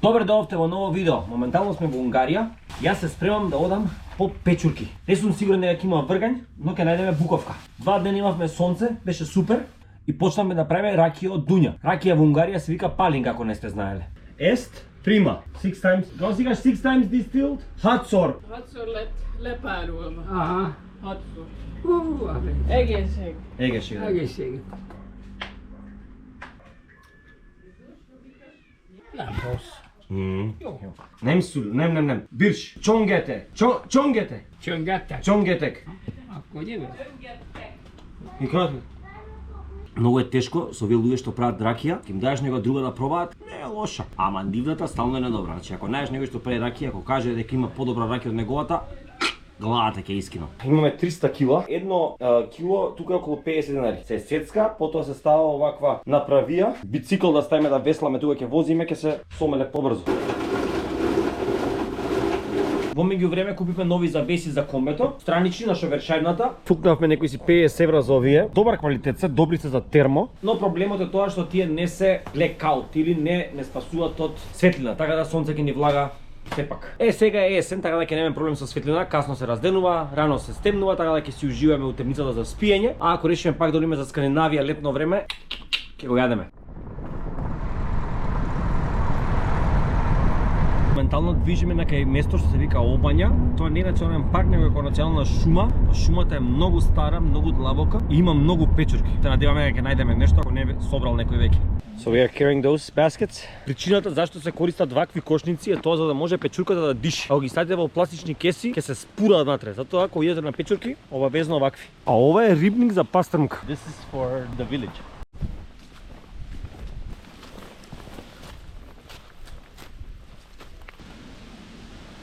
Добре дојдовте во ново видео. Моментално сме во Унгарија. Јас се спремам да одам по печурки. Не сум сигурен дека ќе има вргањ, но ќе најдеме буковка. 2 дена имавме сонце, беше супер и почнавме да правиме ракија од дуња. Ракија во Унгарија се вика палинг, ако не сте знаеле. Est prima. 6 times. Kako si gaš 6 times distilled? Hatsor. Hatsor lepárulva. Aha. Hatsor. Egészség. Egészség. Egészség. Nem rossz. Jó. Nem szül, nem. Birch. Csongete. Csongete. Csöngettek? Csongetek. Akkor jövő. И кратко. Многу е тешко со овие луѓе што прават ракија, ќе им даеш него друга да пробаат, не е лоша. Ама нивната стално е недобра. Значи ако најдеш него што прави ракија, ако каже дека има подобра ракија од неговата, главата ќе искино. Имаме 300 кила. Едно кило тука е околу 50 денари. Се сецка, потоа се става оваква направија. Бицикл да ставиме да весламе, тука ќе возиме, ќе се сомеле побрзо. Во меѓувреме купивме нови завеси за комбето, странични на шовершајбната. Фукнавме некои си 50 евра за овие. Добар квалитет се, добри се за термо, но проблемот е тоа што тие не се blackout или не спасуваат од светлина, така да сонце ќе ни влага сепак. Сега е есен, така да ќе немаме проблем со светлина, касно се разденува, рано се стемнува, така да ќе си уживаме у темницата за спиење, а ако решиме пак да одиме за Скандинавија летно време, ќе го јадеме. Моментално движиме на кај место што се вика Обања. Тоа не е национален парк, него е национална шума. Шумата е многу стара, многу длабока и има многу печурки. Се надеваме дека ќе најдеме нешто ако не е собрал некој веќе. So we are carrying those baskets. Причината зашто се користат вакви кошници е тоа за да може печурката да дише. Ако ги ставите во пластични кеси, ќе се спураат натре. Затоа ако идете на печурки, обавезно вакви. А ова е рибник за пастрмка. This is for the village.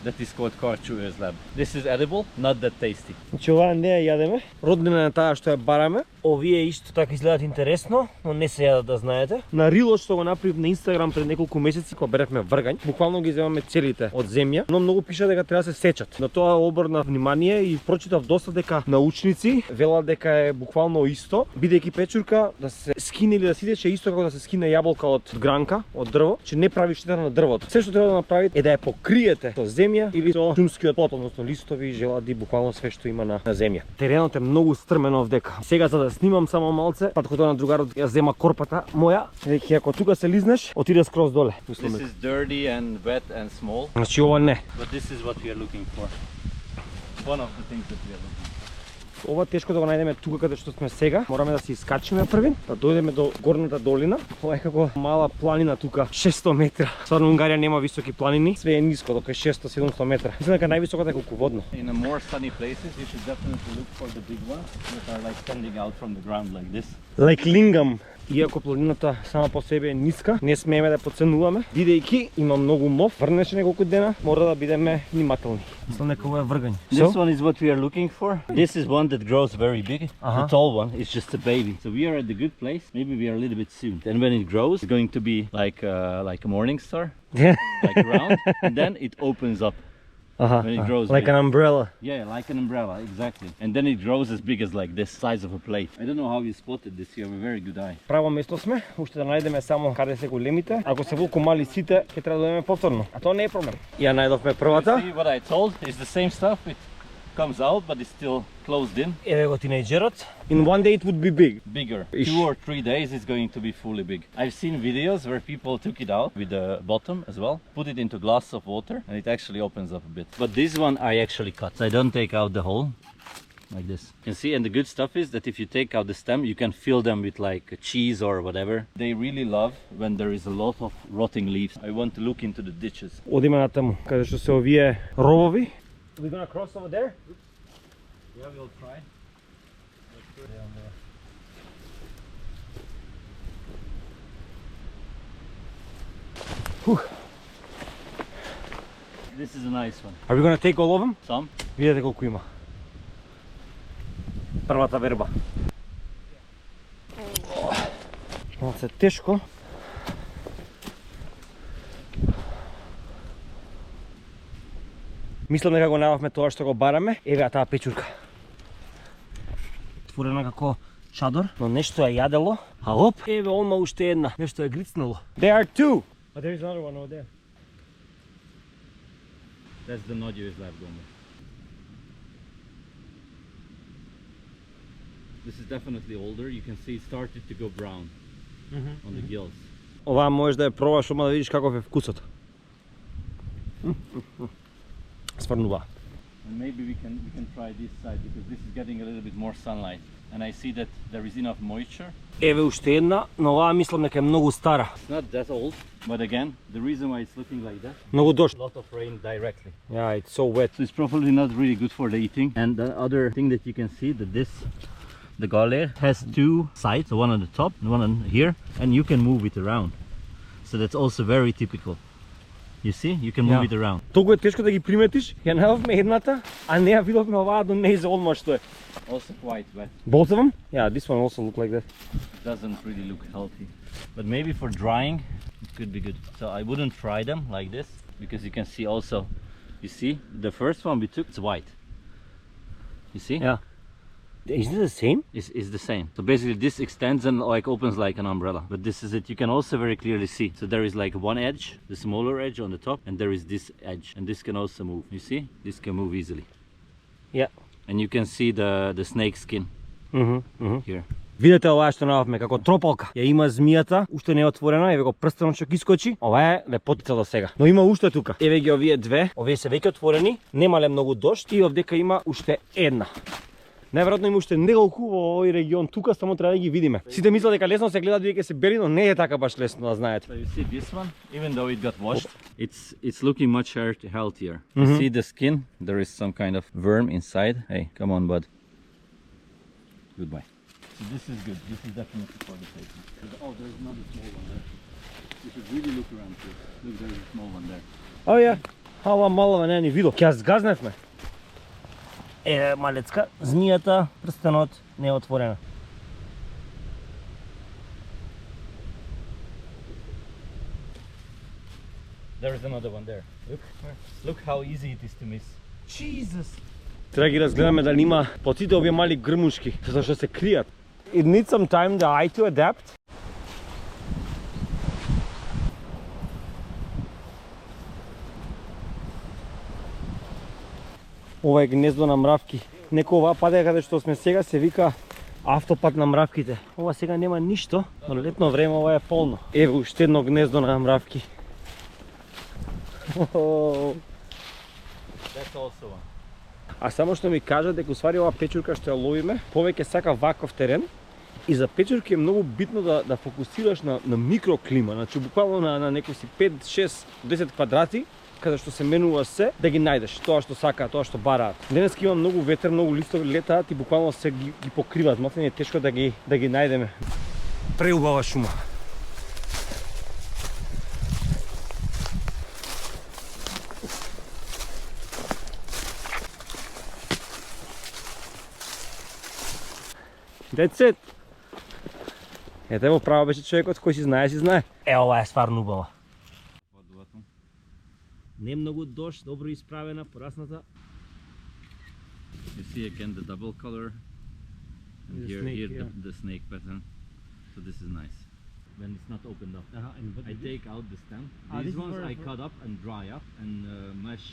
That is called Karchuer's lab. This is edible, not that tasty. Значи ова не ја јадеме. Роднина на таа што ја бараме. Овие исто така изгледаат интересно, но не се јадат да знаете. На рилот што го направив на Инстаграм пред неколку месеци кога беревме вргањ, буквално ги земаме целите од земја, но многу пиша дека треба да се сечат. На тоа обрна внимание и прочитав доста дека научници велат дека е буквално исто, бидејќи печурка да се скине или да се идече исто како да се скине јаболка од гранка, од дрво, че не прави штета на дрвото. Се што треба да направите е да ја покриете со земја или со шумскиот плод, односно листови, желади, буквално све што има на земја. Теренот е многу стрмено овдека. Сега за да снимам само малце, пат кога на другарот ја зема корпата моја, веќе ако тука се лизнеш, отиде скроз доле. This is dirty and wet and small. Значи ова не. But this is what we are looking for. One of the things that we are looking for. Ова тешко да го најдеме тука каде што сме сега. Мораме да се искачиме први, да дојдеме до горната долина. Ова е како мала планина тука, 600 метра. Стварно Унгарија нема високи планини, све е ниско, дока е 600-700 метра. Мислам дека највисоката е колку водно. In a more sunny places, you should definitely look for the big ones that are like standing out from the ground like this. Like Lingam. Иако планината сама по себе е ниска, не смееме да подценуваме, бидејќи има многу мов, врнеше неколку дена, мора да бидеме внимателни. Мислам дека ова е вргање. This one is what we are looking for. This is one that grows very big. The tall one is just a baby. So we are at the good place. Maybe we are a little bit soon. Then when it grows, it's going to be like a morning star, like round, and then it opens up. When it grows like big. an umbrella. Yeah, like an umbrella, exactly. And then it grows as big as like this, size of a plate. I don't know how you spotted this. You have a very good eye. Право место сме, уште да најдеме само каде се големите. Ако се волку мали сите, ќе треба да дојдеме повторно. А тоа не е проблем. Ја најдовме првата. See what I told is the same stuff. It comes out, but it's still closed in. Еве го тинејџерот. In one day it would be big. Bigger. Ish. 2 or 3 days it's going to be fully big. I've seen videos where people took it out with the bottom as well, put it into glass of water, and it actually opens up a bit. But this one I actually cut. I don't take out the whole, like this. You can see, and the good stuff is that if you take out the stem, you can fill them with like cheese or whatever. They really love when there is a lot of rotting leaves. I want to look into the ditches. Одиме натаму, каде што се овие ровови. We're gonna cross over there. Yeah, we'll try. This is a nice one. Are we gonna take all of them? Some. Видете колку има. Првата верба. Малце тешко. Мислам дека го најавме тоа што го бараме. Еве таа печурка. Отворена како чадор, но нешто е јадело. А оп, еве онма уште една. Нешто е грицнало. There are two. But there is another one over there. That's the nodule is left only. This is definitely older. You can see it started to go brown on the gills. Ова можеш да ја пробаш, ома да видиш каков е вкусот. Сварнува. And maybe we can try this side because this is getting a little bit more sunlight. And I see that there is enough moisture. Еве уште една, но оваа мислам дека е многу стара. It's not that old, but again, the reason why it's looking like that, Многу дожд. a lot of rain directly. Yeah, it's so wet. So it's probably not really good for the eating. And the other thing that you can see that the galler has two sides, one on the top and one on here, and you can move it around. So that's also very typical. You see, you can move Yeah. it around. Толку е тешко да ги приметиш. Ја најавме едната, а не ја видовме оваа до нејзе одма што е. Also quite wet. Both of them? Yeah, this one also look like that. It doesn't really look healthy. But maybe for drying, it could be good. So I wouldn't fry them like this because you can see also, you see, the first one we took, it's white. You see? Yeah. Is it the same? Is the same. So basically this extends and like opens like an umbrella. But this is it. You can also very clearly see. So there is like one edge, the smaller edge on the top, and there is this edge. And this can also move. You see? This can move easily. Yeah. And you can see the snake skin here. Видете оваа што наавме како тропалка. Ја има змијата, уште не е отворена, еве го прстенот што ќе искочи. Ова е лепотица до сега. Но има уште тука. Еве ги овие две, овие се веќе отворени, немале многу дожд и овдека има уште една. Најверојатно има уште неколку во овој регион тука, само треба да ги видиме. Сите мислат дека лесно се гледаат бидејќи се бели, но не е така баш лесно да знаете. So you see this one, even though it got washed, it's looking much healthier. You see the skin? There is some kind of worm inside. Hey, come on, bud. Goodbye. So this is good. This is definitely for the safety. Oh, there's another small one there. You should really look around here. Look, there's a small one there. О ја, ова малава не ни видов. Ќе ја згазневме. Е, малецка, змијата, прстенот не е отворена. There is another one there. Look how easy it is to miss. Jesus. Треба ги разгледаме дали има по сите овие мали грмушки, затоа што се кријат. It needs some time the eye to adapt. Ова е гнездо на мравки. Некој оваа падеја каде што сме сега се вика автопат на мравките. Ова сега нема ништо, но летно време ова е полно. Еве уште едно гнездо на мравки. That's also one. А само што ми кажа дека усвари оваа печурка што ја ловиме, повеќе сака ваков терен. И за печурки е многу битно да фокусираш на микроклима, значи буквално на некои си 5, 6, 10 квадрати, каде што се менува се, да ги најдеш тоа што сакаат, тоа што бараат. Денеска има многу ветер, многу листови летаат и буквално се ги покриваат, малку не е тешко да ги најдеме. Преубава шума. That's it. Ете во право беше човекот кој си знае. Ова е стварно убава. Не многу дожд, добро исправена, порасната. You see again the double color. And The here, snake, here yeah. the snake pattern. So this is nice. When it's not opened up. I take out the stem. Ah, this These is ones for- I cut up and dry up and mash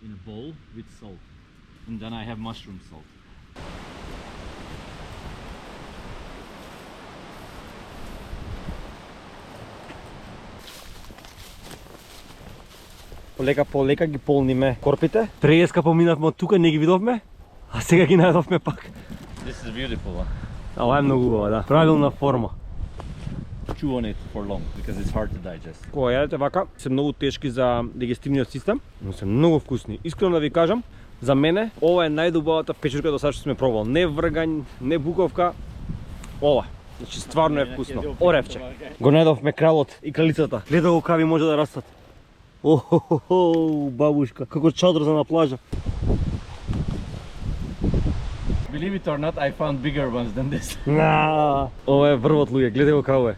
in a bowl with salt. And then I have mushroom salt. Полека ги полниме корпите. Преска поминавме од тука, не ги видовме, а сега ги најдовме пак. This is a beautiful one. Ова е многу убава, да. Правилна форма. Chew on it for long because it's hard to digest. Кога јадете вака, се многу тешки за дигестивниот систем, но се многу вкусни. Искрено да ви кажам, за мене ова е најдобавата печурка до сега што сме пробал. Не вргањ, не буковка, ова. Значи стварно е вкусно. Оревче. Го најдовме кралот и кралицата. Гледа го кави може да растат. Охо, бабушка, како чадор за на плажа. Believe it or not, I found bigger ones than this. Ова е врвот луѓе, гледај го како е.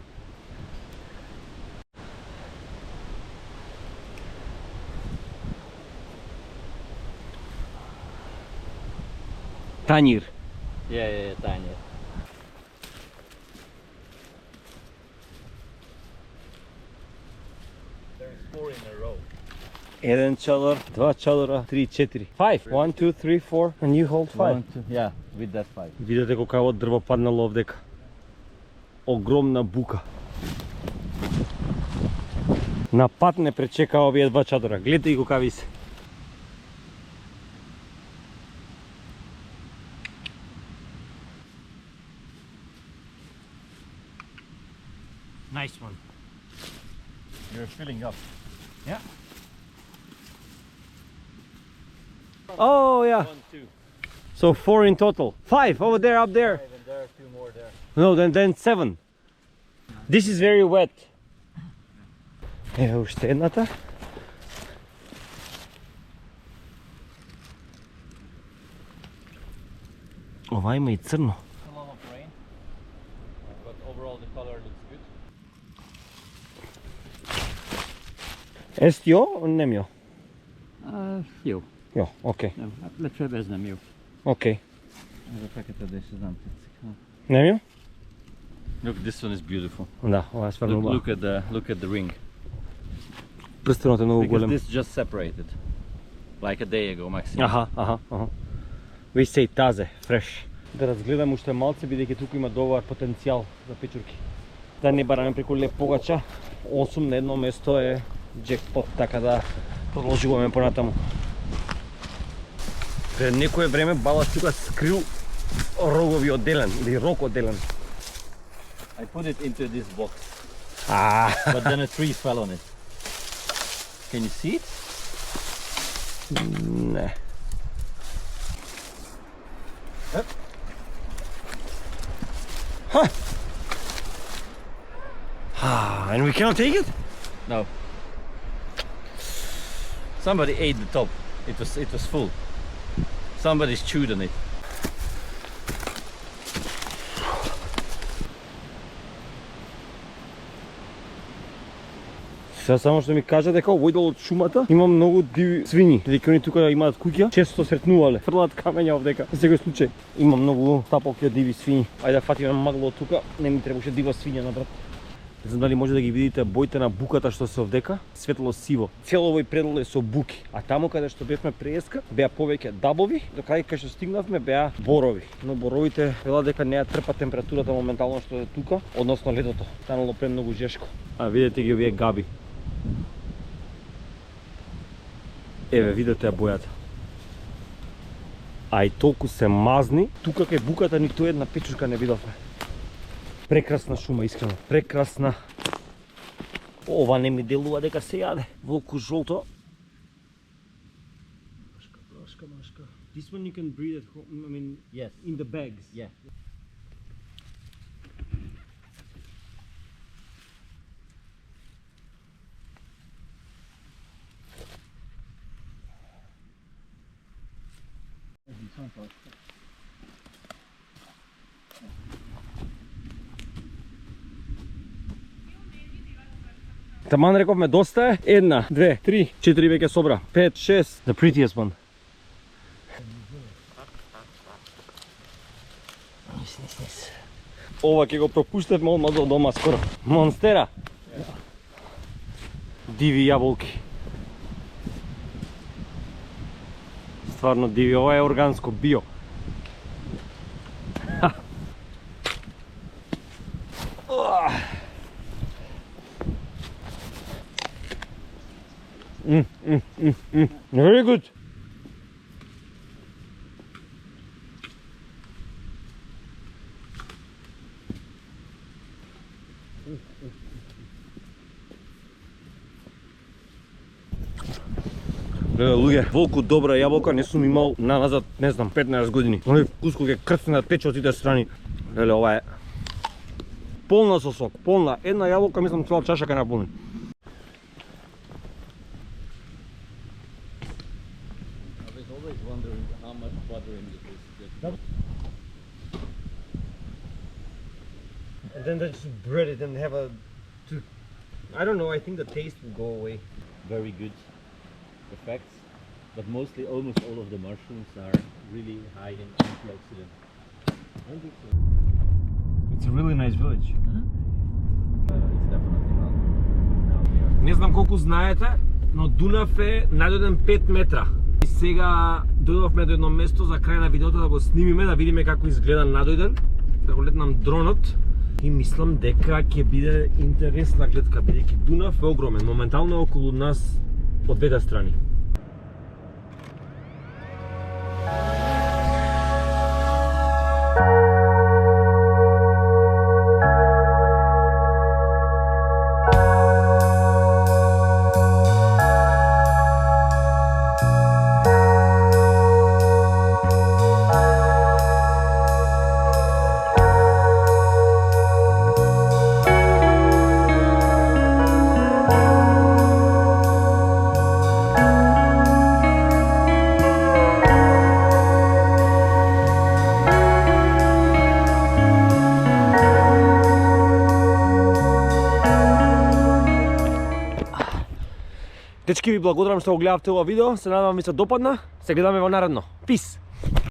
Танир. Yeah, tiny. There's 4 in a row. Еден чадър, два чадъра, 3, 4. 5. 1, 2, 3, 4. And you hold 5. Yeah, with that 5. Видете колко дрво паднало овдека. Огромна бука. На пат не пречека овие два чадъра. Гледайте ги какави се. Nice one. You're filling up. Yeah. Oh yeah. 1, 2. So 4 in total. 5 over there, up there. And there are 2 more there. No, then 7. This is very wet. Evo уште едната. Ова има и црно. A lot of rain, but overall the color looks good. Est jo, nem jo? Jó. Jo, okej. No, hát legfeljebb ez nem jó. Okej. The packet of this is empty. Nem jo? Look, this one is beautiful. Да, ова е стварно убаво. Look at the ring. Прстенот е многу Because голем. this just separated, like a day ago maximum. Аха. We say тазе, fresh. Да разгледам уште малце, бидејќи туку има добар потенцијал за печурки. Да не бараме преку леп погача. 8 на едно место е джекпот, така да продолжуваме понатаму. Пред некое време Балаш тука скрил рогови одделен, или рог одделен. I put it into this box, Ah. but then a tree fell on it. Can you see it? Не. And we cannot take it? No. Somebody ate the top. It was full. Somebody's chewed on it. Сега само што ми кажа дека овој дел од шумата има многу диви свињи, дека они тука имаат куќа, често сретнувале, фрлаат камења овдека. За секој случај има многу тапоки од диви свињи. Ајде да фатиме магло од тука, не ми требаше дива свиња напред. Не знам дали може да ги видите боите на буката што се овдека, светло сиво. Цел овој предел е со буки, а таму каде што бевме преска беа повеќе дабови, докаде кај што стигнавме беа борови. Но боровите велат дека не ја трпат температурата моментално што е тука, односно летото. Станало премногу жешко. А видете ги овие габи. Еве, видете ја бојата. А и толку се мазни, тука кај буката ниту една печурка не видовме. Прекрасна шума, искрено, прекрасна. Ова не ми делува дека се јаде. Волку жолто. Машка. This one you can breathe at home, I mean, Yes. in the bags. Yeah. Таман рековме доста е. 1, 2, 3, 4 веќе собра. 5, 6. The prettiest one. Нис. Ова ќе го пропуштевме одма до дома скоро. Монстера. Диви јаболки. Стварно диви, ова е органско, био. Very good. Луѓе, волку добра јаболка не сум имал назад, не знам, 15 години. Оној вкус кој ќе крцне да тече од сите страни. Леле, ова е полна со сок, полна. Една јаболка, мислам, цела чаша ќе наполни. I was always wondering how much butter in this. And then they just bread it and have a... I don't know, I think the taste will go away. Very good effects, but mostly almost all of the mushrooms are really high in antioxidant. It's a really nice village. It's definitely not. Now we are. Не знам колку знаете, но Дунав е најдоден 5 метра. И сега дојдовме до едно место за крај на видеото да го снимиме, да видиме како изгледа надојден, да го летнам дронот и мислам дека ќе биде интересна гледка, бидејќи Дунав е огромен, моментално е околу нас од двете страни. Дечки, ви благодарам што го гледавте ова видео, се надевам ви се допадна, се гледаме во наредно. Пис!